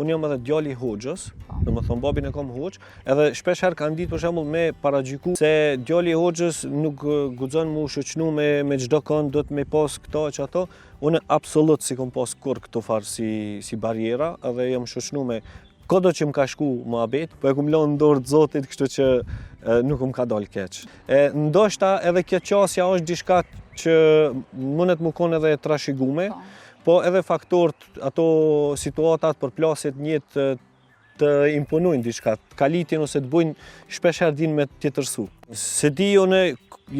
unë jam edhe djali i hoxhës, domethënë babin e kam hoxh, edhe shpesh herë kanë ditë për shembull me paragjyku se djali i hoxhës nuk guxon mu shoqënu me çdo kënd, do të me pas këto që ato. Unë absolut si kom pas kur këto farë si barjera, edhe jam shoqënu me kodo që më ka shku muhabet, po e kum lënë në dorë të Zotit, kështu që nuk më ka dalë keq. Ndoshta edhe kjo qasja është diçka që mundet më konë edhe trashëgume, po edhe faktorët, ato situatat për plasjet njëtë të imponojnë diçka, të kalitin ose të bujnë shpesh herë din me tjetërsu. Se di unë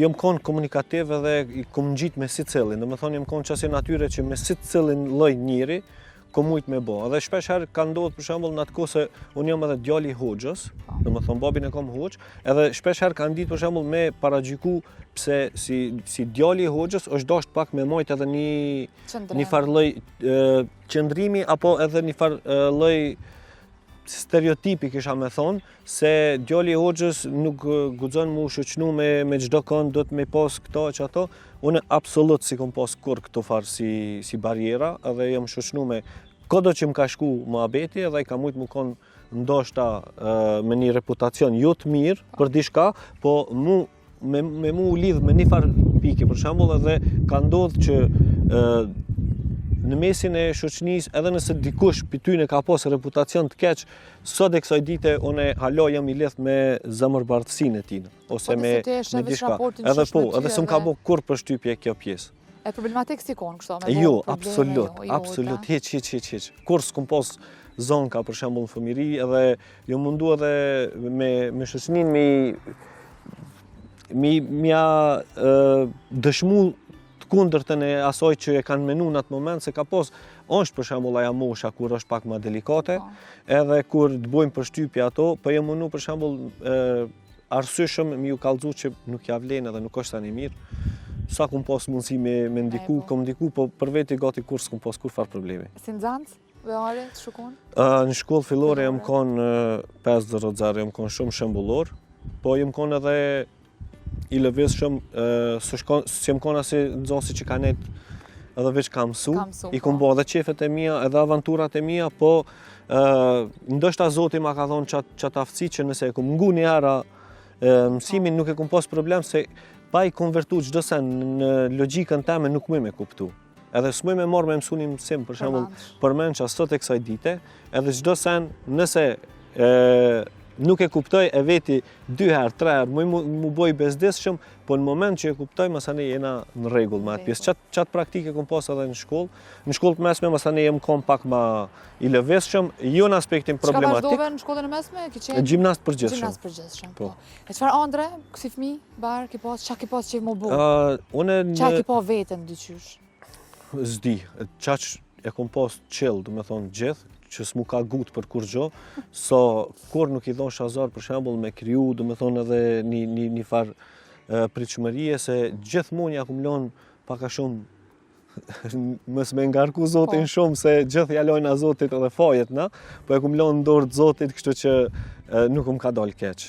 jam konë komunikativ edhe i kom ngjit me secilin, domethënë jam konë qasje natyre që me secilin lloj njëri kom mujt me bo. Edhe shpesh herë ka ndodhur për shembull në atë kohë se unë jam edhe djali i hoxhës, domethënë babin e kam hoxh, edhe shpesh herë kanë ditë për shembull me paragjyku pse si djali i hoxhës është dashur pak me majt edhe një farë lloj qëndrimi apo edhe një farë lloj stereotipi kisha me thonë se djali i hoxhës nuk guxon mu shoqënu me çdo kënd, do të me pas këto që ato. Unë absolut si kom pas kur këto farë si barjera, edhe jam shoqënu me kodo që më ka shku muhabeti, edhe i ka mujt më konë ndoshta me një reputacion jo të mirë për diçka, po me mu u lidh me një farë pike për shembull, edhe ka ndodhur që në mesin e shoqënisë, edhe nëse dikush për ty në ka pas reputacion të keq, sot e kësaj dite unë hala jam i lidh me zemërbardhësinë e tij, ose me diçka. Edhe po, edhe s'm ka bë kur përshtypje kjo pjesë. E problematik si kon kështu me jo, absolut, hiç. Kur s'kom pas zonka për shembull në fëmijëri, edhe jo mundu edhe me shoqëninë mja dëshmu kundërtën e asaj që e kanë menu në atë moment, se ka pas, është për shembull aja mosha kur është pak më delikate, edhe kur të bojmë përshtypje ato, po jam munu për shembull arsyeshëm mi u kallëzu që nuk ja vlen edhe nuk është tani mirë. Sa kum pas mundësi me ndiku, kom ndiku, po për veti gati kur s'kum pas kur farë problemi. Si nxënës, veare, të shukon? Në shkollë fillore jam konë 5-0, jam konë shumë shembullor, po jam konë edhe i lëvizshëm, si jam konë asi nxënësi që ka net edhe veç ka mësu, i kom bo edhe qefet e mia, edhe avanturat e mia, po ndoshta Zoti ma ka thonë qatë aftësi që nëse e kom ngu një hera mësimin, nuk e kom pas problem se pa i konvertu çdo sen në logjikën teme nuk më me kuptu. Edhe s'muj me marrë me mësu një mësim, për shembull, përmend që sot e kësaj dite, edhe çdo sen nëse nuk e kuptoj e veti 2 herë, 3 herë, mu boj bezdisshëm, po në moment që e kuptoj, masani jena në rregull me atë pjesë. Qatë praktike kom pas edhe në shkollë. Në shkollë të mesme, masani jem kom pak ma i lëvizshëm, jo në aspektin problematik. Çka vazhdove në shkollën e mesme? Gjimnast përgjithshëm. Gjimnast përgjithshëm, po. E çfarë ëndre, si fëmijë, bar, çka ke pas që mu bu? Çka ke pa veten dyqysh? S'di, çaq e kom pas qill, do të thonë gjithë, që s'mu ka gut për kur gjo, kur nuk i dhonë shazar për shembull me kriju, do me thonë edhe një farë pritshmërie, se gjithmonë ja kum lënë pak a shumë mos me ngarku Zotin shumë, se gjithë ja lojna Zotit edhe fajet, po e kum lënë në dorë të Zotit, kështu që nuk më ka dalë keq.